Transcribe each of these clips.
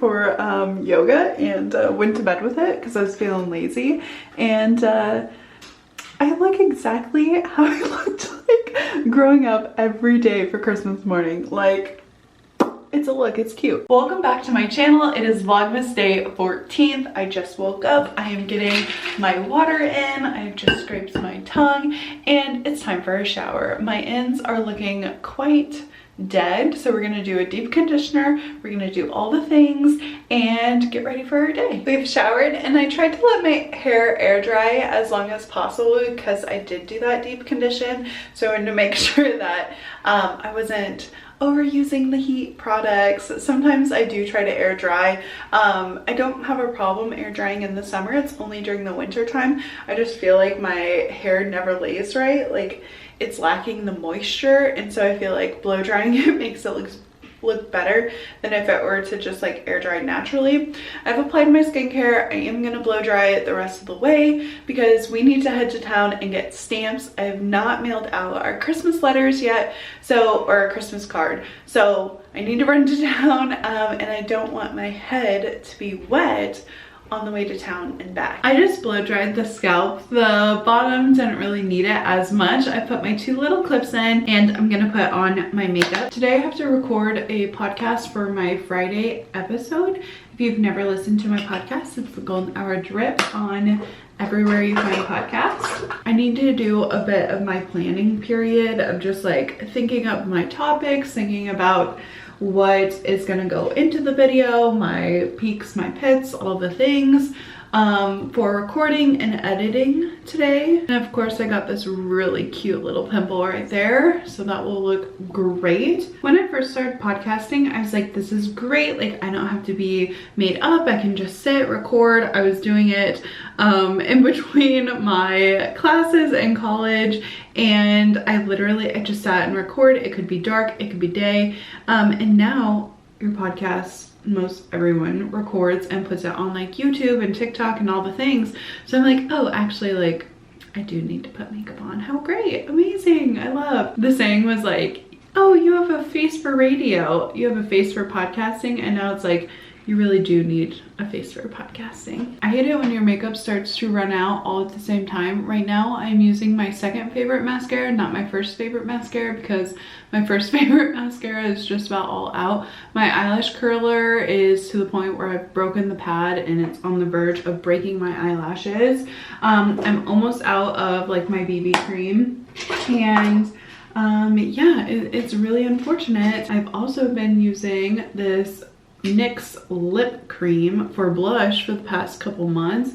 for yoga and went to bed with it because I was feeling lazy, and I look exactly how I looked like growing up every day for Christmas morning. Like, it's a look, it's cute. Welcome back to my channel. It is Vlogmas day 14th. I just woke up. I am getting my water in. I've just scraped my tongue and it's time for a shower. My ends are looking quite dead, so we're gonna do a deep conditioner, we're gonna do all the things and get ready for our day. We've showered and I tried to let my hair air dry as long as possible because I did do that deep condition, so I wanted to make sure that I wasn't overusing the heat products. Sometimes I do try to air dry. I don't have a problem air drying in the summer, it's only during the winter time. I just feel like my hair never lays right, like it's lacking the moisture, and so I feel like blow drying it makes it look better than if it were to just like air dry naturally. I've applied my skincare. I am gonna blow dry it the rest of the way because we need to head to town and get stamps. I have not mailed out our Christmas letters yet, or a Christmas card, so I need to run to town, and I don't want my head to be wet on the way to town and back. I just blow dried the scalp. The bottom didn't really need it as much. I put my 2 little clips in and I'm gonna put on my makeup. Today I have to record a podcast for my Friday episode. If you've never listened to my podcast, it's the Golden Hour Drip on everywhere you find podcasts. I need to do a bit of my planning period of just like thinking up my topics, thinking about what is gonna go into the video, my peaks, my pits, all the things for recording and editing today. And of course I got this really cute little pimple right there, so that will look great. When I first started podcasting, I was like, this is great, like I don't have to be made up, I can just sit, record. I was doing it in between my classes in college, and I just sat and record. It could be dark, it could be day, and now your podcast, most everyone records and puts it on like YouTube and TikTok and all the things. So I'm like, oh, actually, like I do need to put makeup on. How great, amazing, I love. The saying was like, oh, you have a face for radio, you have a face for podcasting, and now it's like, you really do need a face for podcasting. I hate it when your makeup starts to run out all at the same time. Right now, I'm using my second favorite mascara, not my first favorite mascara, because my first favorite mascara is just about all out. My eyelash curler is to the point where I've broken the pad and it's on the verge of breaking my eyelashes. I'm almost out of like my BB cream, and yeah, it's really unfortunate. I've also been using this NYX lip cream for blush for the past couple months.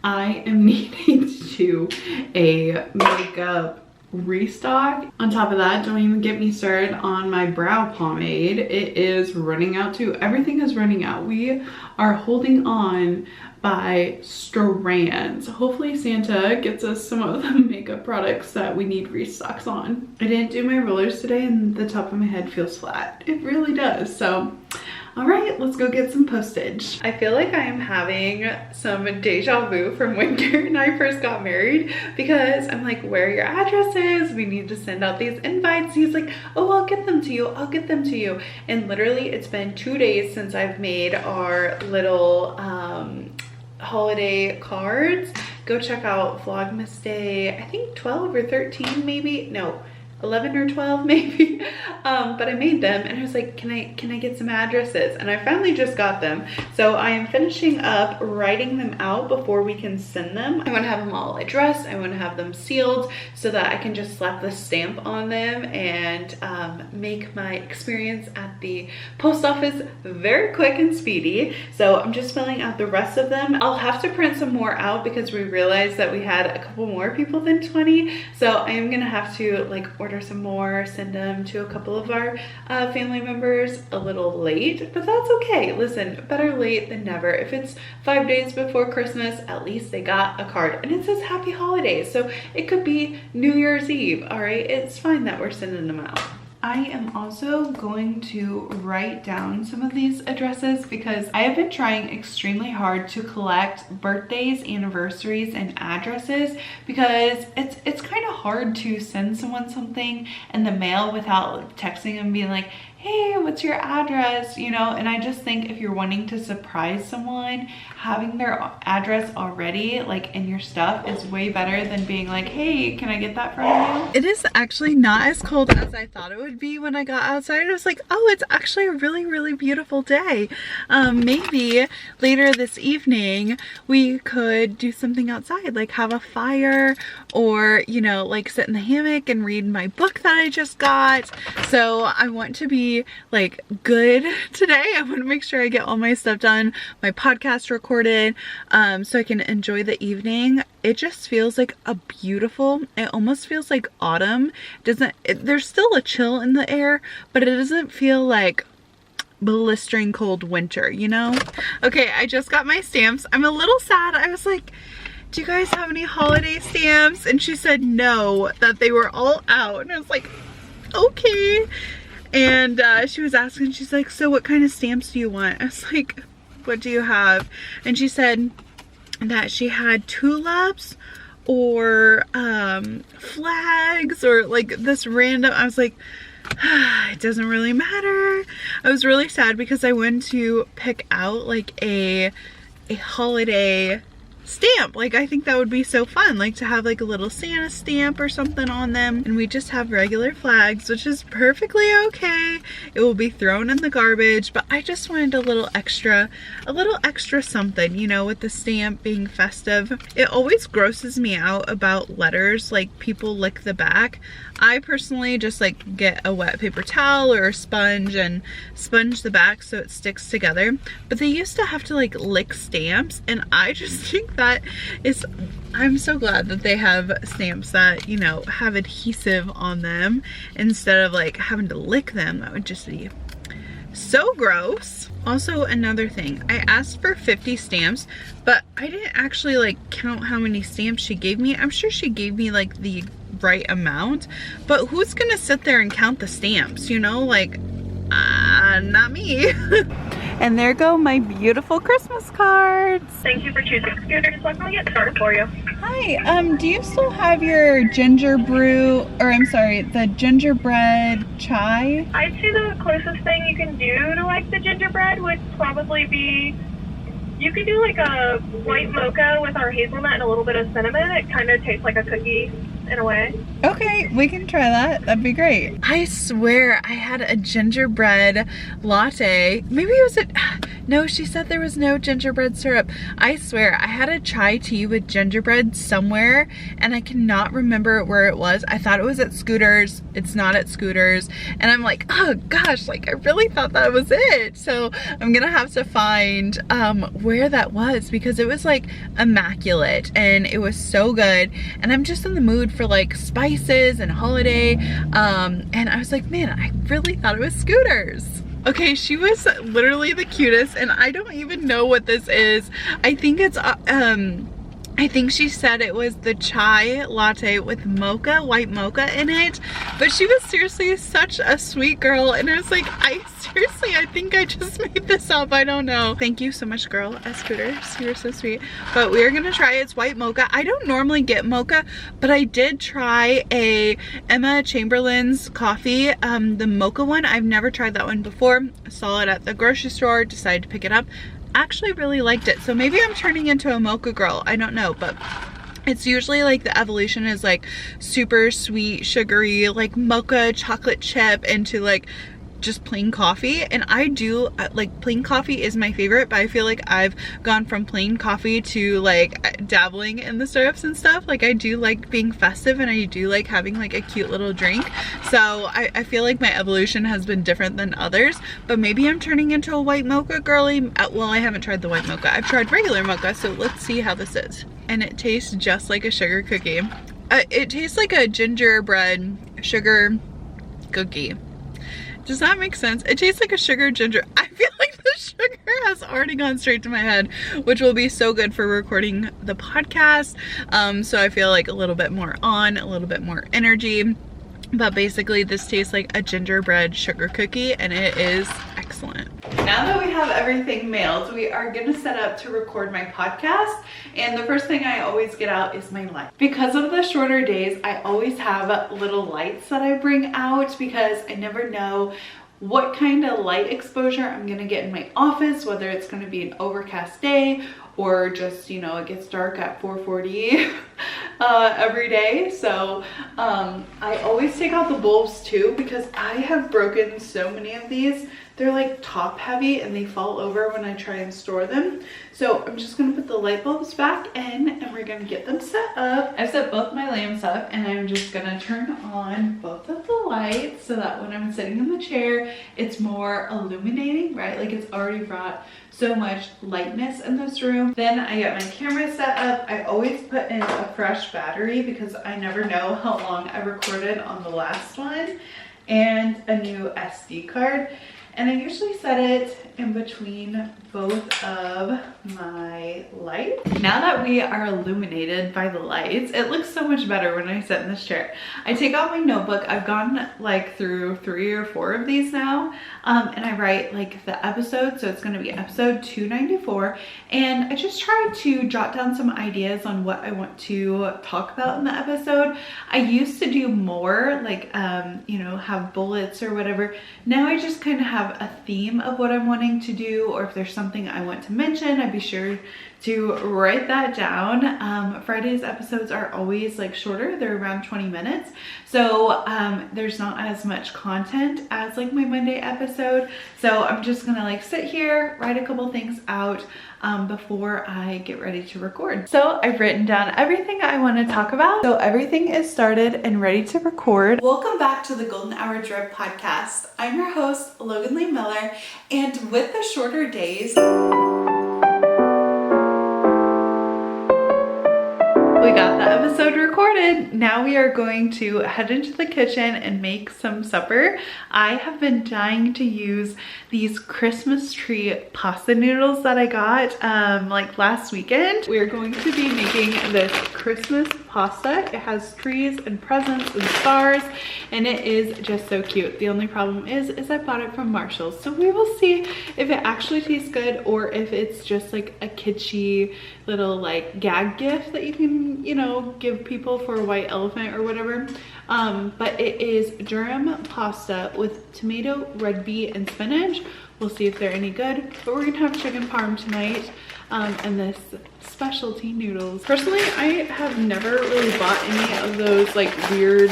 I am needing to do a makeup restock. On top of that, don't even get me started on my brow pomade. It is running out too. Everything is running out. We are holding on by strands. Hopefully Santa gets us some of the makeup products that we need restocks on. I didn't do my rollers today and the top of my head feels flat. It really does. So all right, let's go get some postage. I feel like I am having some deja vu from when Garrett and I first got married, because I'm like, where are your addresses? We need to send out these invites. He's like, oh, I'll get them to you. I'll get them to you. And literally it's been 2 days since I've made our little holiday cards. Go check out Vlogmas Day, I think 12 or 13 maybe. No, 11 or 12 maybe, but I made them and I was like, can I get some addresses? And I finally just got them, so I am finishing up writing them out before we can send them. I want to have them all addressed, I want to have them sealed so that I can just slap the stamp on them and make my experience at the post office very quick and speedy. So I'm just filling out the rest of them. I'll have to print some more out because we realized that we had a couple more people than 20, so I am gonna have to like order some more, send them to a couple of our family members a little late, but that's okay. Listen, better late than never. If it's 5 days before Christmas, at least they got a card and it says happy holidays, so it could be New Year's Eve. All right, it's fine that we're sending them out. I am also going to write down some of these addresses because I have been trying extremely hard to collect birthdays, anniversaries, and addresses, because it's kind of hard to send someone something in the mail without texting them being like, hey, what's your address? You know, and I just think if you're wanting to surprise someone, having their address already like in your stuff is way better than being like, hey, can I get that from you? It is actually not as cold as I thought it would be when I got outside. I was like, oh, it's actually a really, really beautiful day. Maybe later this evening we could do something outside, like have a fire, or, you know, like sit in the hammock and read my book that I just got. So I want to be like good today. I want to make sure I get all my stuff done, my podcast recorded, so I can enjoy the evening. It just feels like a beautiful, it almost feels like autumn. There's still a chill in the air, but it doesn't feel like blistering cold winter, you know? Okay, I just got my stamps. I'm a little sad. I was like, do you guys have any holiday stamps? And she said no, that they were all out. And I was like, okay. And she was asking, she's like, so what kind of stamps do you want? I was like, what do you have? And she said that she had tulips or flags or like this random, I was like, it doesn't really matter. I was really sad because I went to pick out like a holiday stamp. Like, I think that would be so fun, like to have like a little Santa stamp or something on them. And we just have regular flags, which is perfectly okay. It will be thrown in the garbage, but I just wanted a little extra something, you know, with the stamp being festive. It always grosses me out about letters, like people lick the back. I personally just like get a wet paper towel or a sponge and sponge the back so it sticks together. But they used to have to like lick stamps, and I just think that is, I'm so glad that they have stamps that, you know, have adhesive on them instead of like having to lick them. That would just be so gross. Also, another thing, I asked for 50 stamps, but I didn't actually like count how many stamps she gave me. I'm sure she gave me like the right amount, but who's gonna sit there and count the stamps, you know? Like, not me. And there go my beautiful Christmas cards. Thank you for choosing Scooters. Let me get started for you. Hi, do you still have your ginger brew, or I'm sorry, the gingerbread chai? I'd say the closest thing you can do to like the gingerbread would probably be, you could do like a white mocha with our hazelnut and a little bit of cinnamon. It kind of tastes like a cookie in a way. Okay, we can try that. That'd be great. I swear I had a gingerbread latte. Maybe it was no, she said there was no gingerbread syrup. I swear I had a chai tea with gingerbread somewhere, and I cannot remember where it was. I thought it was at Scooters. It's not at Scooters. And I'm like, oh gosh, like I really thought that was it. So I'm gonna have to find where that was, because it was like immaculate and it was so good. And I'm just in the mood for like spices and holiday, and I was like, man, I really thought it was Scooters. Okay, she was literally the cutest, and I don't even know what this is. I think it's I think she said it was the chai latte with mocha, white mocha in it, but she was seriously such a sweet girl, and I was like, I think I just made this up. I don't know. Thank you so much, girl, at Scooters. You were so sweet. But we are gonna try its white mocha. I don't normally get mocha, but I did try a Emma Chamberlain's coffee, the mocha one. I've never tried that one before. I saw it at the grocery store, decided to pick it up. Actually really liked it, so maybe I'm turning into a mocha girl. I don't know, but it's usually like the evolution is like super sweet, sugary, like mocha, chocolate chip into like just plain coffee. And I do like plain coffee is my favorite, but I feel like I've gone from plain coffee to like dabbling in the syrups and stuff. Like I do like being festive, and I do like having like a cute little drink. So I feel like my evolution has been different than others, but maybe I'm turning into a white mocha girly. Well, I haven't tried the white mocha. I've tried regular mocha, so let's see how this is. And it tastes just like a sugar cookie. It tastes like a gingerbread sugar cookie. Does that make sense? It tastes like a sugar ginger. I feel like the sugar has already gone straight to my head, which will be so good for recording the podcast. So I feel like a little bit more on, a little bit more energy. But basically this tastes like a gingerbread sugar cookie, and it is excellent. Now that we have everything mailed, we are gonna set up to record my podcast. And the first thing I always get out is my light. Because of the shorter days, I always have little lights that I bring out, because I never know what kind of light exposure I'm gonna get in my office, whether it's gonna be an overcast day or just, you know, it gets dark at 4:40 every day. So I always take out the bulbs too, because I have broken so many of these. They're like top heavy and they fall over when I try and store them. So I'm just gonna put the light bulbs back in and we're gonna get them set up. I've set both my lamps up and I'm just gonna turn on both of the lights so that when I'm sitting in the chair, it's more illuminating, right? Like it's already brought so much lightness in this room. Then I get my camera set up. I always put in a fresh battery because I never know how long I recorded on the last one, and a new SD card. And I usually set it in between both of my lights. Now that we are illuminated by the lights, it looks so much better when I sit in this chair. I take out my notebook. I've gone like through 3 or 4 of these now, and I write like the episode. So it's gonna be episode 294. And I just try to jot down some ideas on what I want to talk about in the episode. I used to do more like, you know, have bullets or whatever. Now I just kind of have a theme of what I'm wanting to do, or if there's something I want to mention, I'd be sure to write that down. Friday's episodes are always like shorter. They're around 20 minutes. So there's not as much content as like my Monday episode. So I'm just gonna like sit here, write a couple things out before I get ready to record. So I've written down everything I want to talk about. So everything is started and ready to record. Welcome back to the Golden Hour Drip podcast. I'm your host, Logan Lee Miller, and with the shorter days, we got the episode recorded. Now we are going to head into the kitchen and make some supper. I have been dying to use these Christmas tree pasta noodles that I got like last weekend. We are going to be making this Christmas pasta. It has trees and presents and stars, and it is just so cute. The only problem is I bought it from Marshall's. So we will see if it actually tastes good or if it's just like a kitschy little like gag gift that you can, you know, give people for a white elephant or whatever. But it is durum pasta with tomato, red beet, and spinach. We'll see if they're any good, but we're gonna have chicken parm tonight, and this specialty noodles. Personally, I have never really bought any of those like weird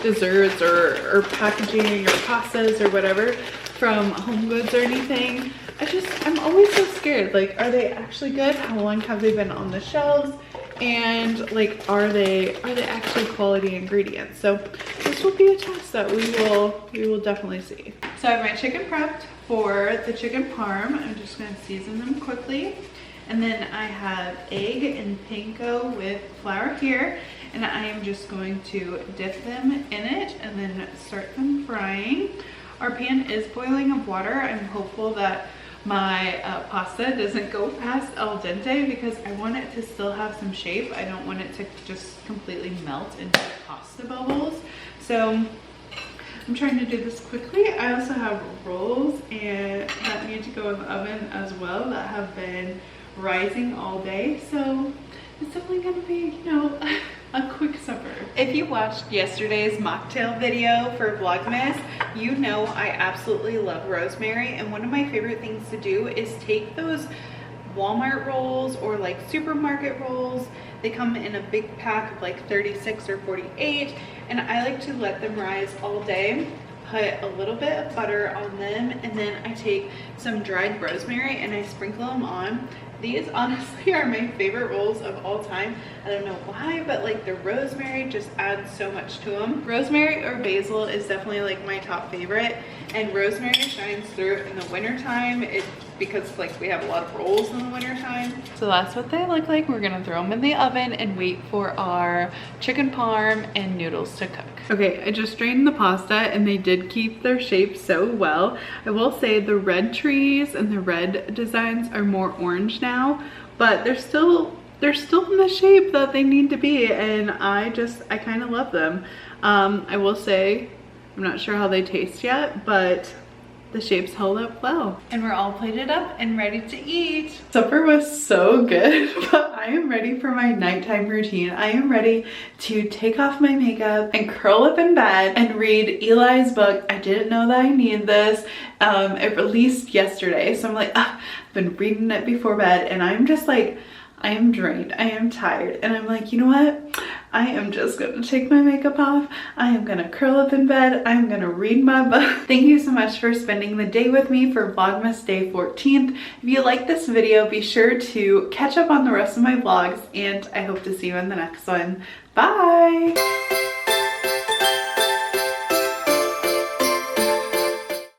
desserts or packaging or pastas or whatever from Home Goods or anything. I'm always so scared. Like, are they actually good? How long have they been on the shelves? And like, are they actually quality ingredients? So this will be a test that we will definitely see. So I have my chicken prepped for the chicken parm. I'm just gonna season them quickly. And then I have egg and panko with flour here. And I am just going to dip them in it and then start them frying. Our pan is boiling of water. I'm hopeful that my pasta doesn't go past al dente because I want it to still have some shape. I don't want it to just completely melt into pasta bubbles. So I'm trying to do this quickly. I also have rolls and that need to go in the oven as well that have been rising all day. So it's definitely gonna be, you know, a quick supper. If you watched yesterday's mocktail video for Vlogmas, you know I absolutely love rosemary, and one of my favorite things to do is take those Walmart rolls or like supermarket rolls. They come in a big pack of like 36 or 48, and I like to let them rise all day. Put a little bit of butter on them, and then I take some dried rosemary and I sprinkle them on. These honestly are my favorite rolls of all time. I don't know why, but like the rosemary just adds so much to them. Rosemary or basil is definitely like my top favorite, and rosemary shines through in the winter time. Because like we have a lot of rolls in the winter time. So that's what they look like. We're gonna throw them in the oven and wait for our chicken parm and noodles to cook. Okay, I just strained the pasta and they did keep their shape so well. I will say the red trees and the red designs are more orange now, but they're still in the shape that they need to be, and I kind of love them. I will say, I'm not sure how they taste yet, but the shapes held up well. And we're all plated up and ready to eat. Supper was so good, but I am ready ready for my nighttime routine. I am ready to take off my makeup and curl up in bed and read Eli's book. I didn't know that I needed this. It released yesterday, so I'm like, I've been reading it before bed, and I'm just like, I am drained, I am tired, and I'm like, you know what? I am just gonna take my makeup off. I am gonna curl up in bed. I'm gonna read my book. Thank you so much for spending the day with me for Vlogmas Day 14th. If you like this video, be sure to catch up on the rest of my vlogs, and I hope to see you in the next one. Bye!